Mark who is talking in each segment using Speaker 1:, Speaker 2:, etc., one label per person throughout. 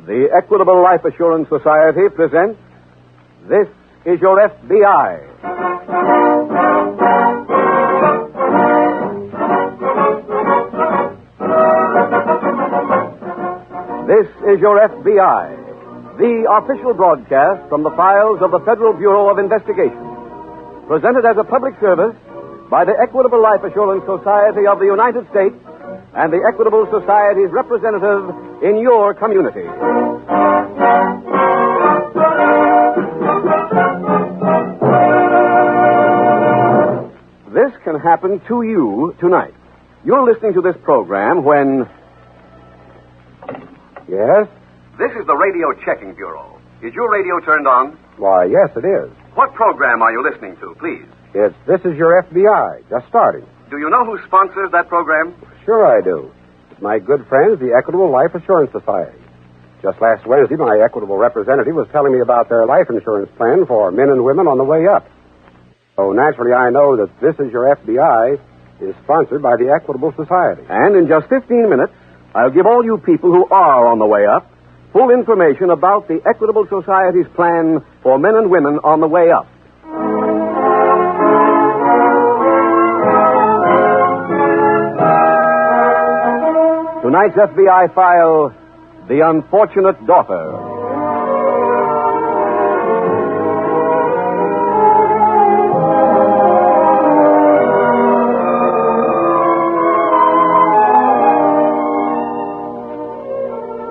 Speaker 1: The Equitable Life Assurance Society presents This Is Your F.B.I. This is Your F.B.I., the official broadcast from the files of the Federal Bureau of Investigation. Presented as a public service by the Equitable Life Assurance Society of the United States and the Equitable Society's representative in your community. This can happen to you tonight. You're listening to this program when...
Speaker 2: Yes?
Speaker 1: This is the Radio Checking Bureau. Is your radio turned on?
Speaker 2: Why, yes, it is.
Speaker 1: What program are you listening to, please?
Speaker 2: It's This Is Your F.B.I., just starting.
Speaker 1: Do you know who sponsors that program?
Speaker 2: Sure I do. It's my good friends, the Equitable Life Assurance Society. Just last Wednesday, my Equitable representative was telling me about their life insurance plan for men and women on the way up. So naturally, I know that This Is Your F.B.I. is sponsored by the Equitable Society.
Speaker 1: And in just 15 minutes, I'll give all you people who are on the way up full information about the Equitable Society's plan for men and women on the way up. Tonight's FBI file, The Unfortunate Daughter.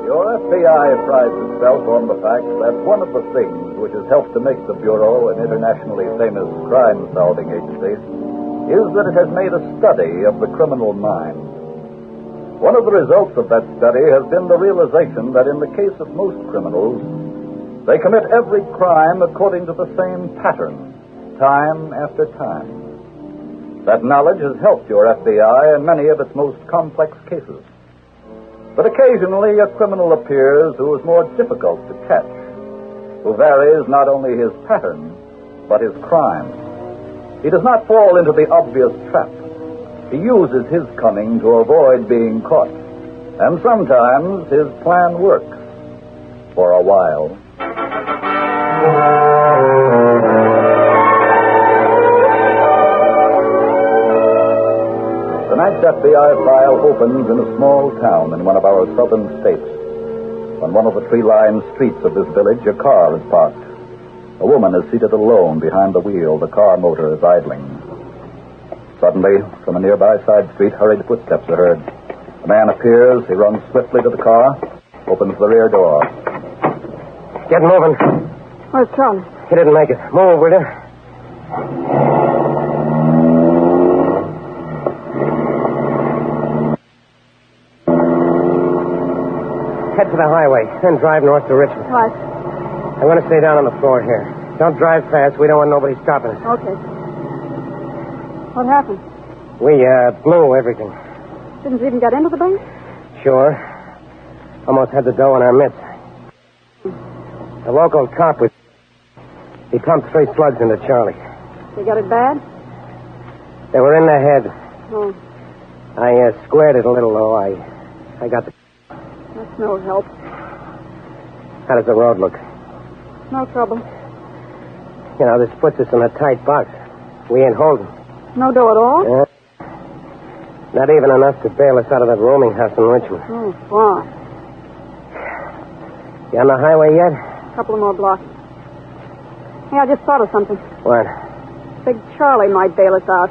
Speaker 3: Your FBI prides itself on the fact that one of the things which has helped to make the Bureau an internationally famous crime-solving agency is that it has made a study of the criminal mind. One of the results of that study has been the realization that in the case of most criminals, they commit every crime according to the same pattern, time after time. That knowledge has helped your FBI in many of its most complex cases. But occasionally a criminal appears who is more difficult to catch, who varies not only his pattern, but his crime. He does not fall into the obvious trap. He uses his cunning to avoid being caught. And sometimes his plan works. For a while. Tonight's FBI file opens in a small town in one of our southern states. On one of the tree-lined streets of this village, a car is parked. A woman is seated alone behind the wheel. The car motor is idling. Suddenly, from a nearby side street, hurried footsteps are heard. A man appears. He runs swiftly to the car, opens the rear door.
Speaker 4: Get moving.
Speaker 5: Where's Charlie?
Speaker 4: He didn't make it. Move, will you? Head to the highway, then drive north to Richmond.
Speaker 5: Right.
Speaker 4: I'm going to stay down on the floor here. Don't drive fast. We don't want nobody stopping us.
Speaker 5: Okay. What happened?
Speaker 4: We blew everything.
Speaker 5: Didn't you even get into the bank?
Speaker 4: Sure. Almost had the dough in our mitts. The local cop was... He pumped 3 slugs into Charlie.
Speaker 5: You got it bad?
Speaker 4: They were in the head.
Speaker 5: Oh,
Speaker 4: I squared it a little, though. I got the...
Speaker 5: that's no help.
Speaker 4: How does the road look?
Speaker 5: No trouble.
Speaker 4: You know, this puts us in a tight box. We ain't holding.
Speaker 5: No dough at all?
Speaker 4: Not even enough to bail us out of that rooming house in Richmond.
Speaker 5: Oh, fine.
Speaker 4: You on the highway yet?
Speaker 5: A couple of more blocks. Hey, I just thought of something.
Speaker 4: What?
Speaker 5: Big Charlie might bail us out.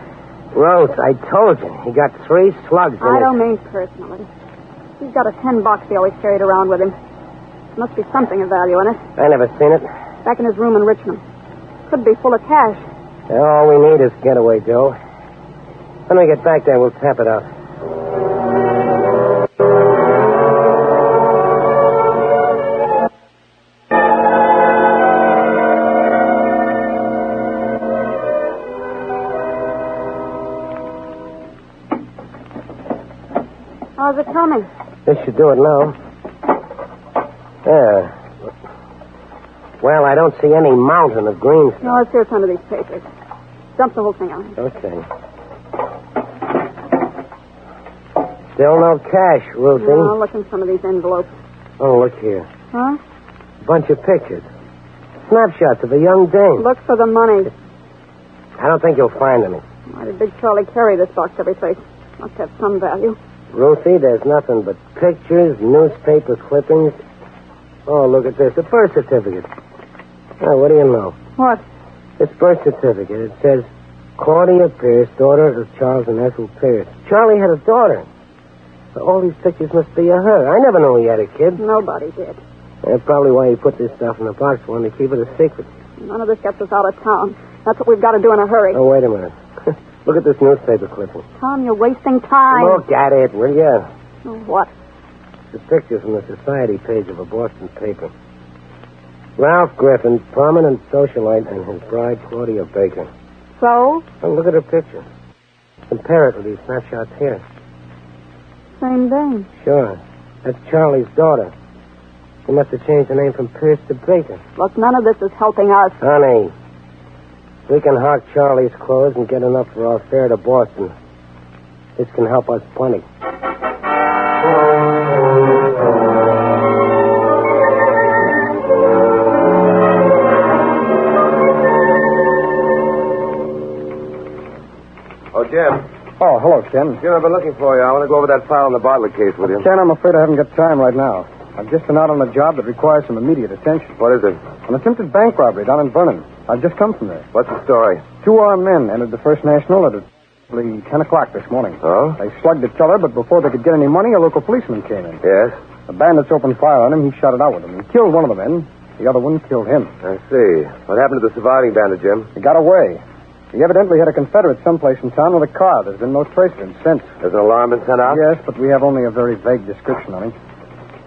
Speaker 4: Rose, I told you. He got 3 slugs in
Speaker 5: I
Speaker 4: it.
Speaker 5: don't mean personally. He's got a 10 box he always carried around with him. Must be something of value in it.
Speaker 4: I never seen it.
Speaker 5: Back in his room in Richmond. Could be full of cash.
Speaker 4: All we need is getaway dough. When we get back there, we'll tap it out.
Speaker 5: How's it coming?
Speaker 4: This should do it now. There. Well, I don't see any mountain of green stuff.
Speaker 5: No, let's hear some of these papers. Dump the whole thing out.
Speaker 4: Okay. Still no cash, Ruthie.
Speaker 5: No, look in some of these envelopes.
Speaker 4: Oh, look here.
Speaker 5: Huh?
Speaker 4: A bunch of pictures. Snapshots of a young dame.
Speaker 5: Look for the money.
Speaker 4: I don't think you'll find any.
Speaker 5: Why did Big Charlie carry this box every place? Must have some value.
Speaker 4: Ruthie, there's nothing but pictures, newspaper clippings. Oh, look at this. A birth certificate. Oh, what do you know?
Speaker 5: What?
Speaker 4: This birth certificate, it says, Claudia Pierce, daughter of Charles and Ethel Pierce. Charlie had a daughter. So all these pictures must be of her. I never knew he had a kid.
Speaker 5: Nobody did.
Speaker 4: That's probably why he put this stuff in the box for him to keep it a secret.
Speaker 5: None of this gets us out of town. That's what we've got to do in a hurry.
Speaker 4: Oh, wait a minute. Look at this newspaper clipping.
Speaker 5: Tom, you're wasting time.
Speaker 4: Look at it, will you?
Speaker 5: Oh, what?
Speaker 4: It's a picture from the society page of a Boston paper. Ralph Griffin, prominent socialite, and his bride, Claudia Baker.
Speaker 5: So?
Speaker 4: Oh, look at her picture. Compare it with these snapshots here.
Speaker 5: Same thing.
Speaker 4: Sure. That's Charlie's daughter. He must have changed the name from Pierce to Baker.
Speaker 5: Look, none of this is helping us.
Speaker 4: Honey, we can hawk Charlie's clothes and get enough for our fare to Boston. This can help us plenty.
Speaker 2: Oh, Jim.
Speaker 1: Oh, hello, Ken.
Speaker 2: Jim, I've been looking for you. I want to go over that file on the Bartlett case with you.
Speaker 1: Ken, I'm afraid I haven't got time right now. I've just been out on a job that requires some immediate attention.
Speaker 2: What is it?
Speaker 1: An attempted bank robbery down in Vernon. I've just come from there.
Speaker 2: What's the story?
Speaker 1: 2 armed men entered the First National at 10 o'clock this morning.
Speaker 2: Oh?
Speaker 1: They slugged the teller, but before they could get any money, a local policeman came in.
Speaker 2: Yes?
Speaker 1: The bandits opened fire on him. He shot it out with him. He killed one of the men. The other one killed him.
Speaker 2: I see. What happened to the surviving bandit, Jim?
Speaker 1: He got away. He evidently had a Confederate someplace in town with a car. There's been no trace of him since.
Speaker 2: Has an alarm been sent out?
Speaker 1: Yes, but we have only a very vague description on him.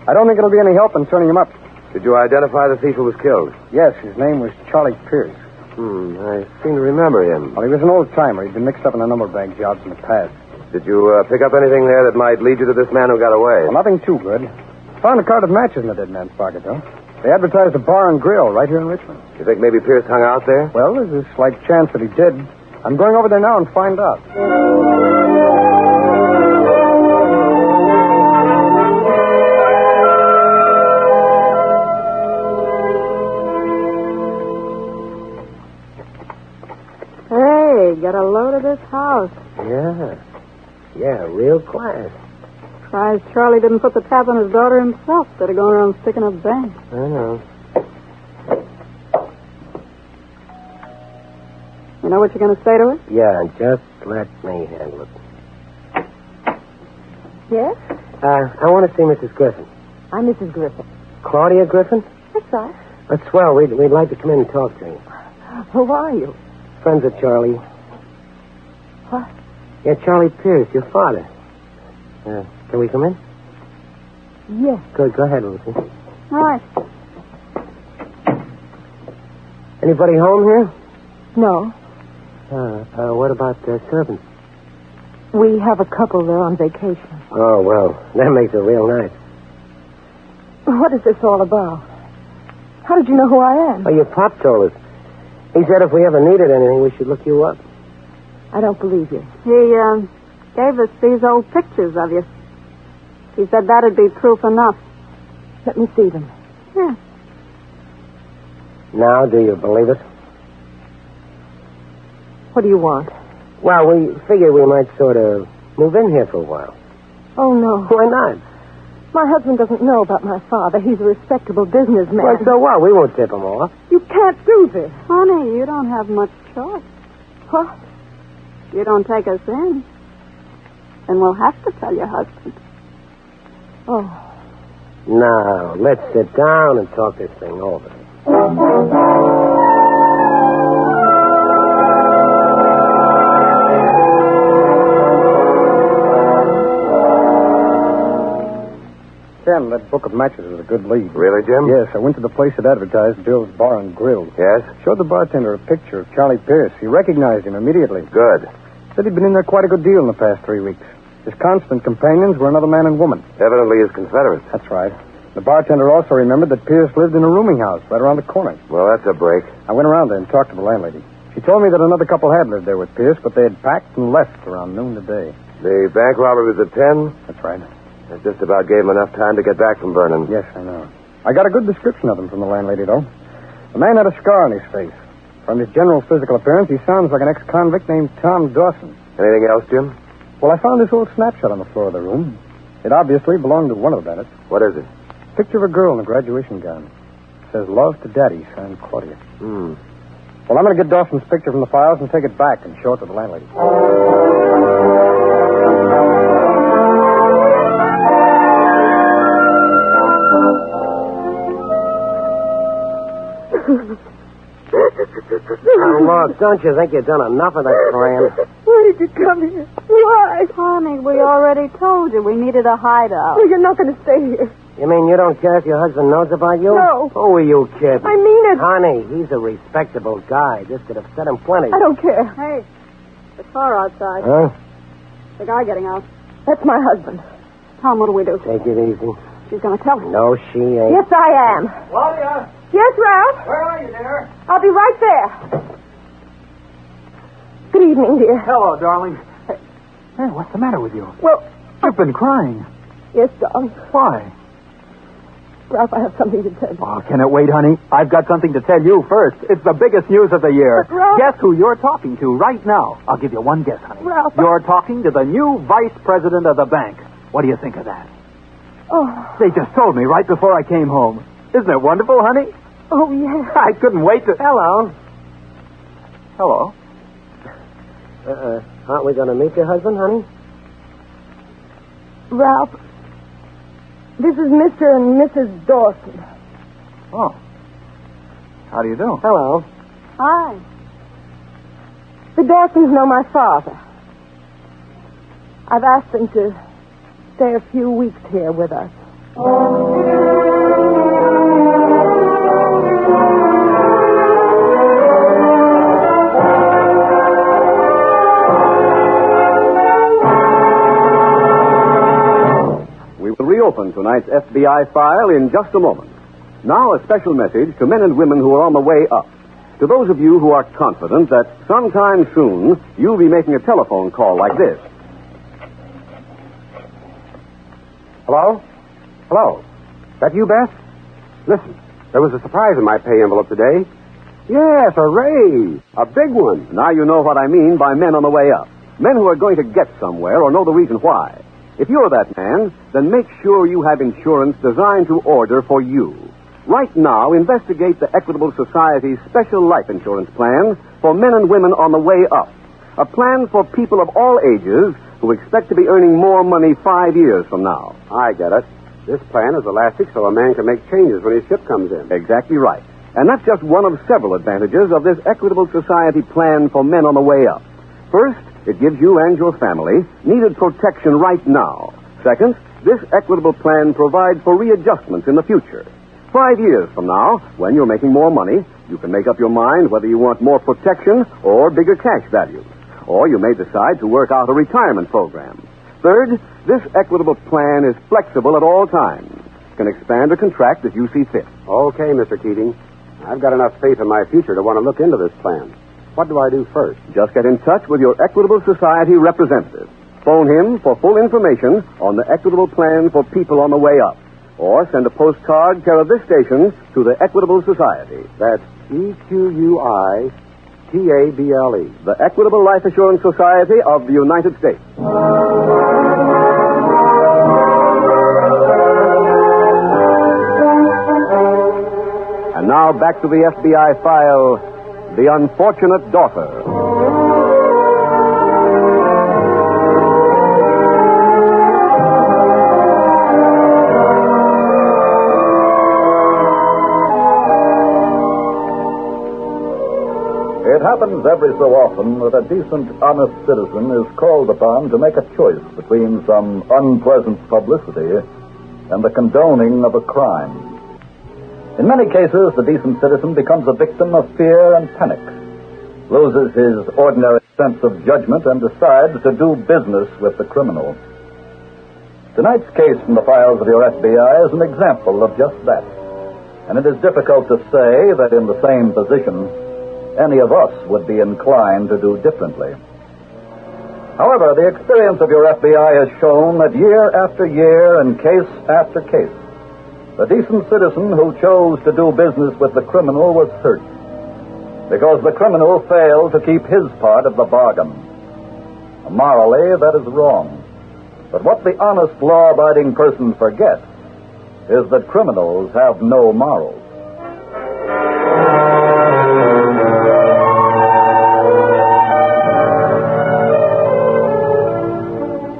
Speaker 1: I don't think it'll be any help in turning him up.
Speaker 2: Did you identify the thief who was killed?
Speaker 1: Yes, his name was Charlie Pierce.
Speaker 2: I seem to remember him.
Speaker 1: Well, he was an old-timer. He'd been mixed up in a number of bank jobs in the past.
Speaker 2: Did you pick up anything there that might lead you to this man who got away?
Speaker 1: Well, nothing too good. Found a card of matches in the dead man's pocket, though. They advertised a bar and grill right here in Richmond.
Speaker 2: You think maybe Pierce hung out there?
Speaker 1: Well, there's a slight chance that he did. I'm going over there now and find out.
Speaker 5: Hey, get a load of this house.
Speaker 4: Yeah, real class.
Speaker 5: Surprised Charlie didn't put the tap on his daughter himself instead of going around sticking up banks.
Speaker 4: I know.
Speaker 5: You know what you're going to say to her?
Speaker 4: Yeah, just let me handle it.
Speaker 6: Yes?
Speaker 4: I want to see Mrs. Griffin.
Speaker 6: I'm Mrs. Griffin.
Speaker 4: Claudia Griffin?
Speaker 6: That's right.
Speaker 4: That's swell. We'd like to come in and talk to you.
Speaker 6: Who are you?
Speaker 4: Friends of Charlie.
Speaker 6: What?
Speaker 4: Yeah, Charlie Pierce, your father. Can we come in?
Speaker 6: Yes.
Speaker 4: Good. Go ahead, Lucy.
Speaker 5: All right.
Speaker 4: Anybody home here?
Speaker 6: No.
Speaker 4: What about servants?
Speaker 6: We have a couple there on vacation.
Speaker 4: Oh, well, that makes it real nice.
Speaker 6: What is this all about? How did you know who I am?
Speaker 4: Oh, your pop told us. He said if we ever needed anything, we should look you up.
Speaker 6: I don't believe you.
Speaker 5: He gave us these old pictures of you. He said that'd be proof enough.
Speaker 6: Let me see them.
Speaker 5: Yeah.
Speaker 4: Now, do you believe us?
Speaker 6: What do you want?
Speaker 4: Well, we figured we might sort of move in here for a while.
Speaker 6: Oh, no.
Speaker 4: Why not?
Speaker 6: My husband doesn't know about my father. He's a respectable businessman.
Speaker 4: Well, so what? We won't tip him off.
Speaker 6: You can't do this.
Speaker 5: Honey, you don't have much choice.
Speaker 6: What?
Speaker 5: If you don't take us in, then we'll have to tell your husband.
Speaker 6: Oh.
Speaker 4: Now, let's sit down and talk this thing over.
Speaker 1: Ken, that book of matches was a good lead.
Speaker 2: Really, Jim?
Speaker 1: Yes, I went to the place that advertised Bill's Bar and Grill.
Speaker 2: Yes?
Speaker 1: Showed the bartender a picture of Charlie Pierce. He recognized him immediately.
Speaker 2: Good.
Speaker 1: Said he'd been in there quite a good deal in the past 3 weeks. His constant companions were another man and woman.
Speaker 2: Evidently his Confederates.
Speaker 1: That's right. The bartender also remembered that Pierce lived in a rooming house right around the corner.
Speaker 2: Well, that's a break.
Speaker 1: I went around there and talked to the landlady. She told me that another couple had lived there with Pierce, but they had packed and left around noon today.
Speaker 2: The bank robbery was at 10?
Speaker 1: That's right.
Speaker 2: That just about gave him enough time to get back from Vernon.
Speaker 1: Yes, I know.
Speaker 7: I got a good description of him from the landlady, though. The man had a scar on his face. From his general physical appearance, he sounds like an ex-convict named Tom Dawson.
Speaker 2: Anything else, Jim?
Speaker 7: Well, I found this old snapshot on the floor of the room. It obviously belonged to one of the bandits.
Speaker 2: What is it?
Speaker 7: Picture of a girl in a graduation gown. It says, "Love to Daddy," signed Claudia. Well, I'm going to get Dawson's picture from the files and take it back and show it to the landlady.
Speaker 4: Look, don't you think you've done enough of that crying?
Speaker 6: Why did you come here? Why?
Speaker 5: Honey, we already told you we needed a hideout.
Speaker 6: Oh, you're not going to stay here.
Speaker 4: You mean you don't care if your husband knows about you?
Speaker 6: No.
Speaker 4: Who are you kidding?
Speaker 6: I mean it.
Speaker 4: Honey, he's a respectable guy. This could have set him plenty.
Speaker 6: I don't care.
Speaker 5: Hey, the car outside.
Speaker 4: Huh?
Speaker 5: The guy getting out.
Speaker 6: That's my husband.
Speaker 5: Tom, what do we do?
Speaker 4: Take it easy.
Speaker 5: She's going to tell him.
Speaker 4: No, she ain't.
Speaker 6: Yes, I am.
Speaker 7: Claudia!
Speaker 6: Yes, Ralph?
Speaker 7: Where are you, dear?
Speaker 6: I'll be right there. Good evening, dear.
Speaker 8: Hello, darling. Hey, what's the matter with you?
Speaker 6: Well,
Speaker 8: You've been crying.
Speaker 6: yes, darling.
Speaker 8: Why?
Speaker 6: Ralph, I have something to tell you.
Speaker 8: Oh, can it wait, honey? I've got something to tell you first. It's the biggest news of the year.
Speaker 6: But, Ralph...
Speaker 8: Guess who you're talking to right now? I'll give you one guess, honey.
Speaker 6: Ralph...
Speaker 8: You're talking to the new vice president of the bank. What do you think of that?
Speaker 6: Oh.
Speaker 8: They just told me right before I came home. Isn't it wonderful, honey?
Speaker 6: Oh, yes.
Speaker 8: I couldn't wait to...
Speaker 4: Hello.
Speaker 8: Hello?
Speaker 4: Aren't we going to meet your husband, honey?
Speaker 6: Ralph, this is Mr. and Mrs. Dawson.
Speaker 8: Oh. How do you do?
Speaker 4: Hello.
Speaker 5: Hi.
Speaker 6: The Dawsons know my father. I've asked them to stay a few weeks here with us.
Speaker 1: We will reopen tonight's FBI file in just a moment. Now, a special message to men and women who are on the way up. To those of you who are confident that sometime soon you'll be making a telephone call like this.
Speaker 2: Hello? Hello? That you, Beth? Listen, there was a surprise in my pay envelope today. Yes, a raise. A big one.
Speaker 1: Now you know what I mean by men on the way up. Men who are going to get somewhere or know the reason why. If you're that man, then make sure you have insurance designed to order for you. Right now, investigate the Equitable Society's special life insurance plan for men and women on the way up. A plan for people of all ages who expect to be earning more money 5 years from now.
Speaker 2: I get it. This plan is elastic so a man can make changes when his ship comes in.
Speaker 1: Exactly right. And that's just one of several advantages of this Equitable Society plan for men on the way up. First, it gives you and your family needed protection right now. Second, this Equitable plan provides for readjustments in the future. 5 years from now, when you're making more money, you can make up your mind whether you want more protection or bigger cash values. Or you may decide to work out a retirement program. Third, this Equitable plan is flexible at all times. It can expand or contract as you see fit.
Speaker 2: Okay, Mr. Keating. I've got enough faith in my future to want to look into this plan. What do I do first?
Speaker 1: Just get in touch with your Equitable Society representative. Phone him for full information on the Equitable plan for people on the way up. Or send a postcard care of this station to the Equitable Society.
Speaker 2: That's EQUITABLE.
Speaker 1: The Equitable Life Assurance Society of the United States. And now back to the FBI file, The Unfortunate Daughter.
Speaker 3: It happens every so often that a decent, honest citizen is called upon to make a choice between some unpleasant publicity and the condoning of a crime. In many cases, the decent citizen becomes a victim of fear and panic, loses his ordinary sense of judgment, and decides to do business with the criminal. Tonight's case from the files of your FBI is an example of just that. And it is difficult to say that in the same position, any of us would be inclined to do differently. However, the experience of your FBI has shown that year after year and case after case, The decent citizen who chose to do business with the criminal was hurt because the criminal failed to keep his part of the bargain. Morally, that is wrong. But what the honest, law-abiding person forgets is that criminals have no morals.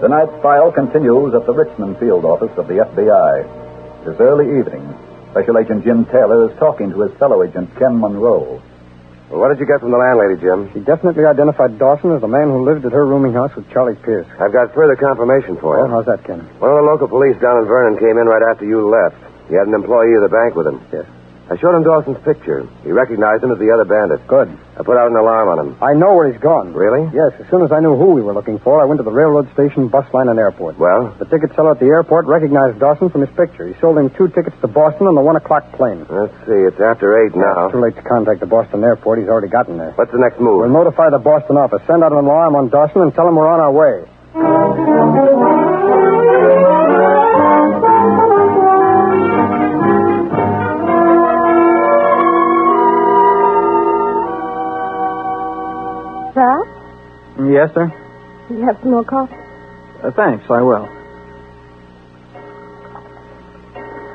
Speaker 3: Tonight's file continues at the Richmond field office of the FBI. It is early evening. Special Agent Jim Taylor is talking to his fellow agent, Ken Monroe.
Speaker 2: Well, what did you get from the landlady, Jim?
Speaker 7: She definitely identified Dawson as the man who lived at her rooming house with Charlie Pierce.
Speaker 2: I've got further confirmation for you.
Speaker 7: Oh, how's that, Ken?
Speaker 2: One of the local police down in Vernon came in right after you left. He had an employee of the bank with him.
Speaker 7: Yes.
Speaker 2: I showed him Dawson's picture. He recognized him as the other bandit.
Speaker 7: Good.
Speaker 2: I put out an alarm on him.
Speaker 7: I know where he's gone.
Speaker 2: Really?
Speaker 7: Yes, as soon as I knew who we were looking for, I went to the railroad station, bus line, and airport.
Speaker 2: Well?
Speaker 7: The ticket seller at the airport recognized Dawson from his picture. He sold him 2 tickets to Boston on the 1 o'clock plane.
Speaker 2: Let's see, it's after 8 now.
Speaker 7: It's too late to contact the Boston airport. He's already gotten there.
Speaker 2: What's the next move?
Speaker 7: We'll notify the Boston office, send out an alarm on Dawson, and tell him we're on our way.
Speaker 6: Ralph,
Speaker 8: Yes, sir?
Speaker 6: you have some more coffee?
Speaker 8: Thanks, I will.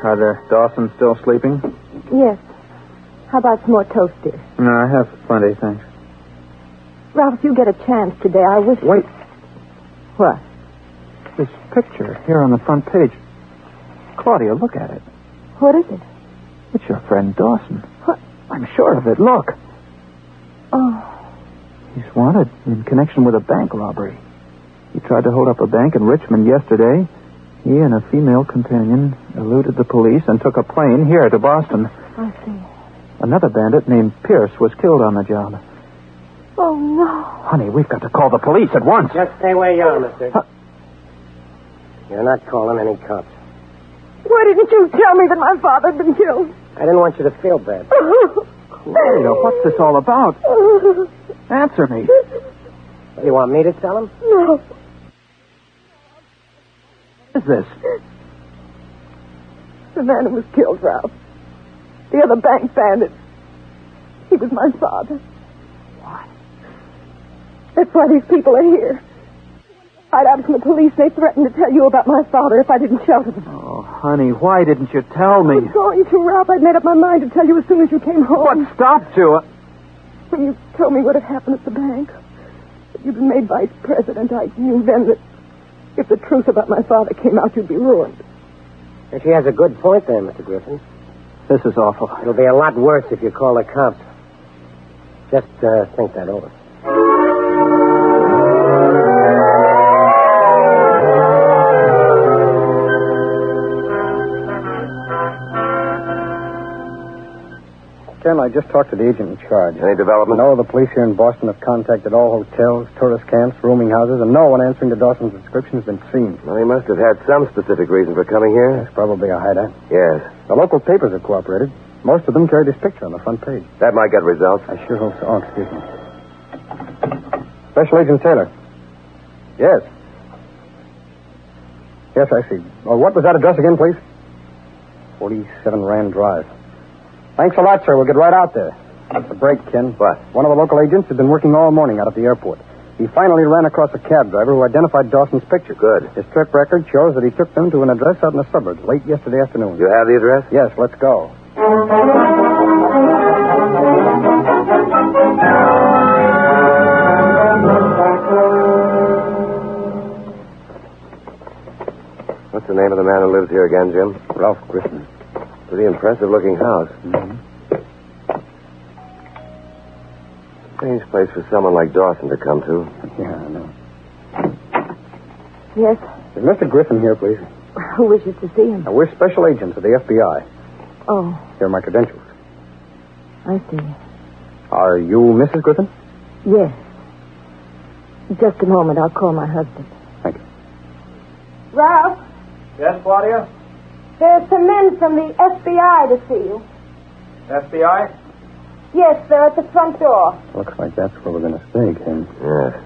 Speaker 8: Are the Dawsons still sleeping?
Speaker 6: Yes. How about some more toast, dear?
Speaker 8: No, I have plenty, thanks.
Speaker 6: Ralph, if you get a chance today, I wish...
Speaker 8: Wait.
Speaker 6: What?
Speaker 8: This picture here on the front page. Claudia, look at it.
Speaker 6: What is it?
Speaker 8: It's your friend Dawson.
Speaker 6: What?
Speaker 8: I'm sure of it. Look.
Speaker 6: Oh,
Speaker 8: He's wanted in connection with a bank robbery. He tried to hold up a bank in Richmond yesterday. He and a female companion eluded the police and took a plane here to Boston.
Speaker 6: I see.
Speaker 8: Another bandit named Pierce was killed on the job.
Speaker 6: Oh, no.
Speaker 8: Honey, we've got to call the police at once.
Speaker 4: Just stay where you are, mister. You're not calling any cops.
Speaker 6: Why didn't you tell me that my father had been killed?
Speaker 4: I didn't want you to feel bad.
Speaker 8: Claudia, what's this all about? Answer me.
Speaker 4: You want me to tell him?
Speaker 6: No.
Speaker 8: What is this?
Speaker 6: The man who was killed, Ralph. The other bank bandit. He was my father.
Speaker 8: What?
Speaker 6: That's why these people are here. I'd out from the police. They threatened to tell you about my father if I didn't shelter them.
Speaker 8: Oh, honey, why didn't you tell me?
Speaker 6: I was going to, Ralph. I'd made up my mind to tell you as soon as you came home.
Speaker 8: What stopped you?
Speaker 6: When you told me what had happened at the bank, that you'd been made vice president, I knew then that if the truth about my father came out, you'd be ruined.
Speaker 4: And she has a good point there, Mr. Griffin.
Speaker 8: This is awful.
Speaker 4: It'll be a lot worse if you call the cops. Just think that over.
Speaker 7: Ken, I just talked to the agent in charge.
Speaker 2: Any development?
Speaker 7: No, the police here in Boston have contacted all hotels, tourist camps, rooming houses, and no one answering to Dawson's description has been seen.
Speaker 2: Well, he must have had some specific reason for coming here.
Speaker 7: It's probably a hideout.
Speaker 2: Yes.
Speaker 7: The local papers have cooperated. Most of them carried his picture on the front page.
Speaker 2: That might get results.
Speaker 7: I sure hope so. Oh, excuse me. Special Agent Taylor. Yes. Yes, I see. Well, what was that address again, please? 47 Rand Drive. Thanks a lot, sir. We'll get right out there. That's a break, Ken.
Speaker 2: What?
Speaker 7: One of the local agents had been working all morning out at the airport. He finally ran across a cab driver who identified Dawson's picture.
Speaker 2: Good.
Speaker 7: His trip record shows that he took them to an address out in the suburbs late yesterday afternoon.
Speaker 2: You have the address?
Speaker 7: Yes, let's go.
Speaker 2: What's the name of the man who lives here again, Jim?
Speaker 7: Ralph Griffin.
Speaker 2: Pretty impressive-looking house.
Speaker 7: Mm-hmm.
Speaker 2: Strange place for someone like Dawson to come to.
Speaker 7: Yeah, I know.
Speaker 6: Yes?
Speaker 7: Is Mr. Griffin here, please?
Speaker 6: Who wishes to see him?
Speaker 7: Now, we're special agents of the FBI.
Speaker 6: Oh,
Speaker 7: Here are my credentials.
Speaker 6: I see.
Speaker 7: Are you Mrs. Griffin?
Speaker 6: Yes. Just a moment. I'll call my husband.
Speaker 7: Thank you.
Speaker 6: Ralph,
Speaker 8: Yes, Claudia?
Speaker 6: there's some men from the FBI to see you.
Speaker 8: FBI?
Speaker 6: Yes, they're at the front door.
Speaker 7: Looks like that's where we're going to stay, Ken.
Speaker 2: Yes.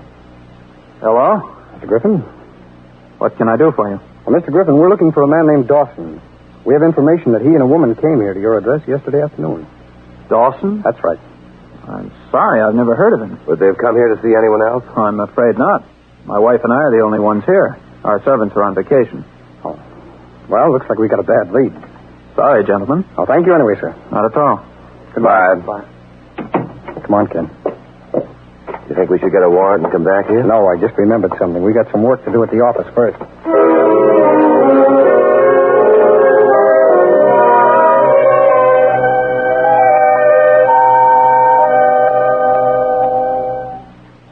Speaker 8: Hello?
Speaker 7: Mr. Griffin?
Speaker 8: What can I do for you?
Speaker 7: Well, Mr. Griffin, we're looking for a man named Dawson. We have information that he and a woman came here to your address yesterday afternoon.
Speaker 8: Dawson?
Speaker 7: That's right.
Speaker 8: I'm sorry, I've never heard of him.
Speaker 2: Would they have come here to see anyone else?
Speaker 8: I'm afraid not. My wife and I are the only ones here. Our servants are on vacation.
Speaker 7: Oh. Well, looks like we got a bad lead.
Speaker 8: Sorry, gentlemen.
Speaker 7: Oh, thank you anyway, sir.
Speaker 8: Not at all.
Speaker 2: Goodbye.
Speaker 8: Goodbye.
Speaker 7: Come on, Ken.
Speaker 2: You think we should get a warrant and come back here?
Speaker 7: No, I just remembered something. We got some work to do at the office first.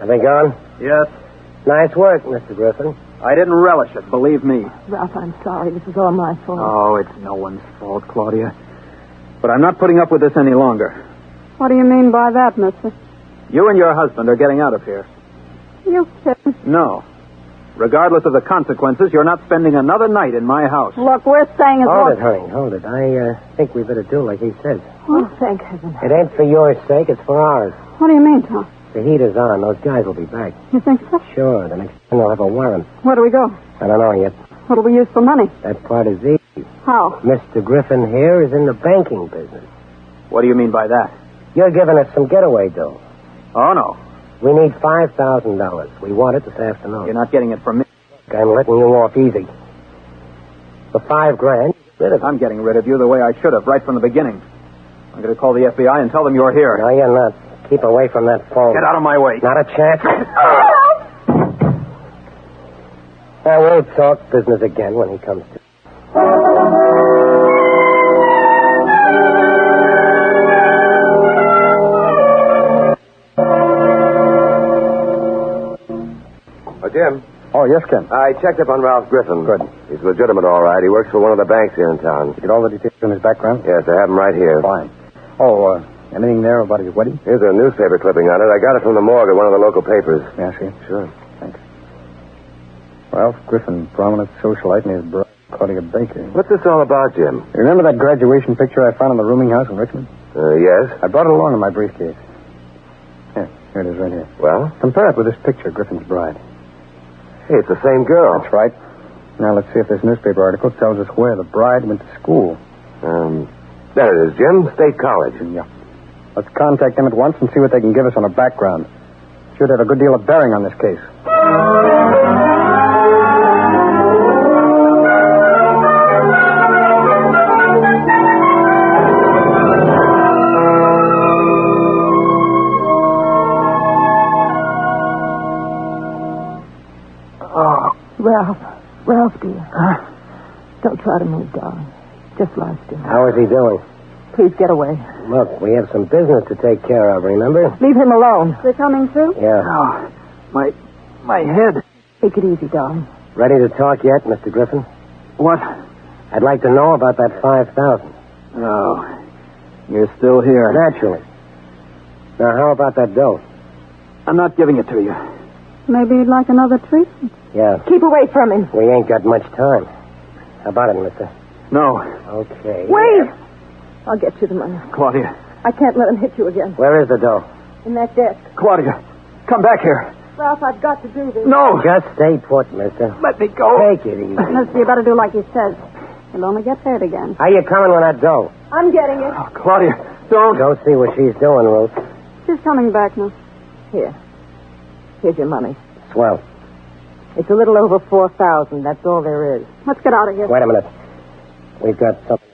Speaker 4: Are they gone?
Speaker 8: Yes.
Speaker 4: Nice work, Mr. Griffin.
Speaker 8: I didn't relish it, believe me.
Speaker 6: Ralph, I'm sorry. This is all my fault.
Speaker 8: Oh, it's no one's fault, Claudia. But I'm not putting up with this any longer.
Speaker 5: What do you mean by that, mister?
Speaker 8: You and your husband are getting out of here.
Speaker 5: You kidding?
Speaker 8: No. Regardless of the consequences, you're not spending another night in my house.
Speaker 5: Look, we're staying as
Speaker 4: Hold
Speaker 5: long...
Speaker 4: it, honey, hold it. I think we better do like he says.
Speaker 6: Oh, thank heaven.
Speaker 4: It ain't for your sake, it's for ours.
Speaker 5: What do you mean, Tom?
Speaker 4: The heat is on. Those guys will be back.
Speaker 5: You think so?
Speaker 4: Sure, the next thing they'll have a warrant.
Speaker 5: Where do we go?
Speaker 4: I don't know yet.
Speaker 5: What do we use for money?
Speaker 4: That part is easy.
Speaker 5: How?
Speaker 4: Mr. Griffin here is in the banking business.
Speaker 8: What do you mean by that?
Speaker 4: You're giving us some getaway dough.
Speaker 8: Oh, no.
Speaker 4: We need $5,000. We want it this afternoon.
Speaker 8: You're not getting it from me.
Speaker 4: I'm letting you off easy. For $5,000, rid of it.
Speaker 8: I'm getting rid of you the way I should have, right from the beginning. I'm going to call the F.B.I. and tell them you're here.
Speaker 4: No, you're not. Keep away from that phone.
Speaker 8: Get out of my way.
Speaker 4: Not a chance. I will talk business again when he comes to.
Speaker 2: Jim.
Speaker 7: Oh, yes, Ken.
Speaker 2: I checked up on Ralph Griffin.
Speaker 7: Good.
Speaker 2: He's legitimate, all right. He works for one of the banks here in town.
Speaker 7: You get all the details in his background?
Speaker 2: Yes, I have him right here.
Speaker 7: Fine. Oh, anything there about his wedding?
Speaker 2: Here's a newspaper clipping on it. I got it from the morgue at one of the local papers.
Speaker 7: May I see it?
Speaker 2: Sure.
Speaker 7: Thanks. Ralph Griffin, prominent socialite, and his bride, Claudia Baker.
Speaker 2: What's this all about, Jim?
Speaker 7: You remember that graduation picture I found in the rooming house in Richmond?
Speaker 2: Yes.
Speaker 7: I brought it along in my briefcase. Here it is right here.
Speaker 2: Well?
Speaker 7: Compare it with this picture, Griffin's bride.
Speaker 2: Hey, it's the same girl.
Speaker 7: That's right. Now, let's see if this newspaper article tells us where the bride went to school.
Speaker 2: There it is, Jim. State College.
Speaker 7: Yeah. Let's contact them at once and see what they can give us on a background. Should have a good deal of bearing on this case.
Speaker 6: Ralph, dear. Don't try to move, darling. Just lie still.
Speaker 4: How is he doing?
Speaker 6: Please get away.
Speaker 4: Look, we have some business to take care of, remember?
Speaker 6: Leave him alone.
Speaker 5: They're coming through?
Speaker 4: Yeah.
Speaker 8: Oh, my head.
Speaker 6: Take it easy, darling.
Speaker 4: Ready to talk yet, Mr. Griffin?
Speaker 8: What?
Speaker 4: I'd like to know about that $5,000.
Speaker 8: Oh, you're still here.
Speaker 4: Naturally. Now, how about that dough?
Speaker 8: I'm not giving it to you.
Speaker 5: Maybe you'd like another treat?
Speaker 4: Yeah.
Speaker 6: Keep away from him.
Speaker 4: We ain't got much time. How about it, mister?
Speaker 8: No.
Speaker 4: Okay.
Speaker 6: Wait! I'll get you the money.
Speaker 8: Claudia.
Speaker 6: I can't let him hit you again.
Speaker 4: Where is the dough?
Speaker 6: In that desk.
Speaker 8: Claudia, come back here.
Speaker 6: Ralph, I've got to do this.
Speaker 8: No.
Speaker 4: Just stay put, mister.
Speaker 8: Let me go.
Speaker 4: Take it easy.
Speaker 5: Mister, you better do like he says. You'll only get paid again.
Speaker 4: How you coming with that dough?
Speaker 6: I'm getting it.
Speaker 8: Oh, Claudia, don't.
Speaker 4: Go see what she's doing, Ruth.
Speaker 5: She's coming back now.
Speaker 6: Here. Here's your money.
Speaker 4: Swell.
Speaker 6: It's a little over $4,000. That's all there is.
Speaker 5: Let's get out of here.
Speaker 4: Wait a minute. We've got something.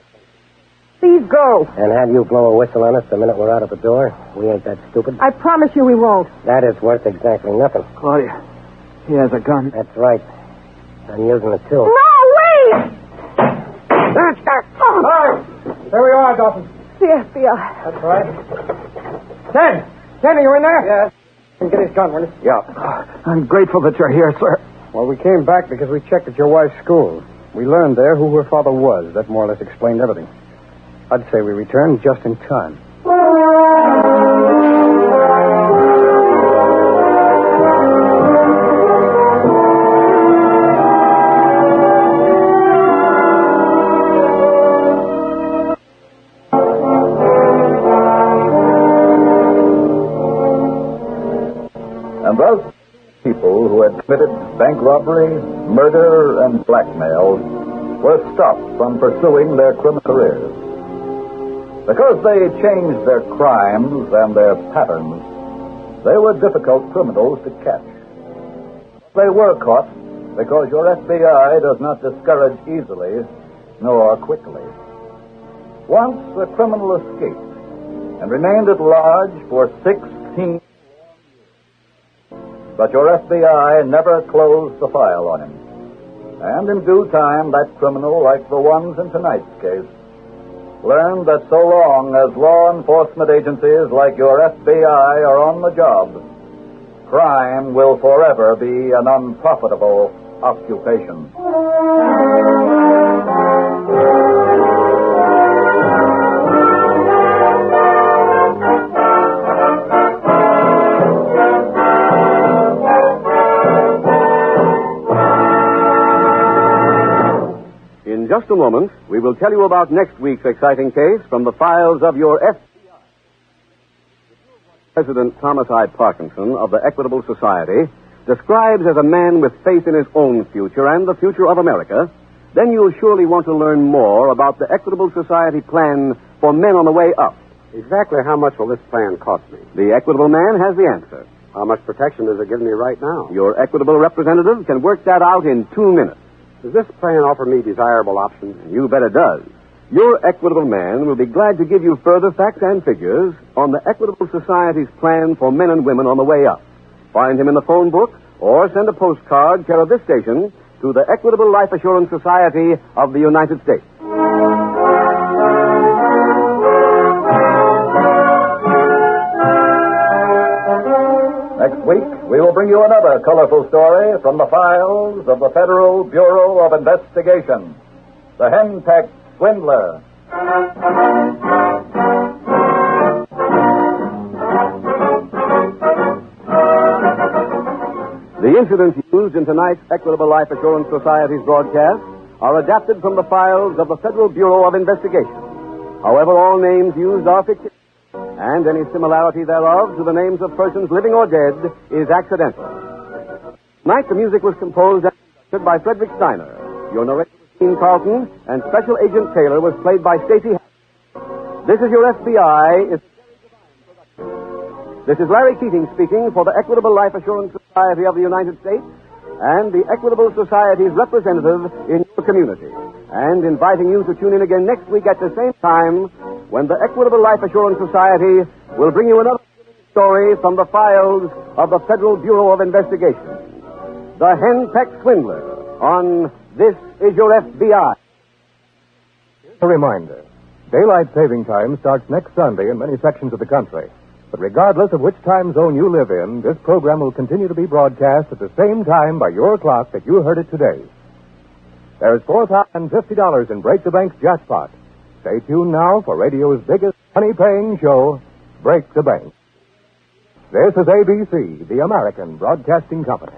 Speaker 6: Please go.
Speaker 4: And have you blow a whistle on us the minute we're out of the door? We ain't that stupid.
Speaker 6: I promise you we won't.
Speaker 4: That is worth exactly nothing.
Speaker 8: Claudia, he has a gun.
Speaker 4: That's right. I'm using it, too.
Speaker 6: No, wait!
Speaker 7: Hi. There we are, Dawson.
Speaker 6: The FBI.
Speaker 7: That's right. Ken, are you in there? Yes. And get his gun, will you?
Speaker 2: Yeah.
Speaker 8: I'm grateful that you're here, sir.
Speaker 7: Well, we came back because we checked at your wife's school. We learned there who her father was. That more or less explained everything. I'd say we returned just in time.
Speaker 3: And thus, people who had committed bank robbery, murder, and blackmail were stopped from pursuing their criminal careers. Because they changed their crimes and their patterns, they were difficult criminals to catch. They were caught because your FBI does not discourage easily nor quickly. Once a criminal escaped and remained at large for 16 years, but your FBI never closed the file on him. And in due time, that criminal, like the ones in tonight's case, learned that so long as law enforcement agencies like your FBI are on the job, crime will forever be an unprofitable occupation.
Speaker 1: In just a moment, we will tell you about next week's exciting case from the files of your F.B.I. President Thomas I. Parkinson of the Equitable Society describes as a man with faith in his own future and the future of America, then you'll surely want to learn more about the Equitable Society plan for men on the way up.
Speaker 2: Exactly how much will this plan cost me?
Speaker 1: The Equitable man has the answer.
Speaker 2: How much protection does it give me right now?
Speaker 1: Your Equitable representative can work that out in 2 minutes.
Speaker 2: Does this plan offer me desirable options?
Speaker 1: You bet it does. Your Equitable man will be glad to give you further facts and figures on the Equitable Society's plan for men and women on the way up. Find him in the phone book or send a postcard care of this station to the Equitable Life Assurance Society of the United States.
Speaker 3: Next week, we will bring you another colorful story from the files of the Federal Bureau of Investigation, the henpecked swindler.
Speaker 1: The incidents used in tonight's Equitable Life Assurance Society's broadcast are adapted from the files of the Federal Bureau of Investigation. However, all names used are fictitious, and any similarity thereof to the names of persons living or dead is accidental. Tonight, the music was composed and conducted by Frederick Steiner. Your narrator was Dean Carlton, and Special Agent Taylor was played by Stacy Harris. This is your FBI. This is Larry Keating speaking for the Equitable Life Assurance Society of the United States and the Equitable Society's representative in your community, and inviting you to tune in again next week at the same time when the Equitable Life Assurance Society will bring you another story from the files of the Federal Bureau of Investigation. The henpecked swindler on This Is Your FBI.
Speaker 9: A reminder, daylight saving time starts next Sunday in many sections of the country. But regardless of which time zone you live in, this program will continue to be broadcast at the same time by your clock that you heard it today. There's $4,050 in Break the Bank's jackpot. Stay tuned now for radio's biggest money-paying show, Break the Bank. This is ABC, the American Broadcasting Company.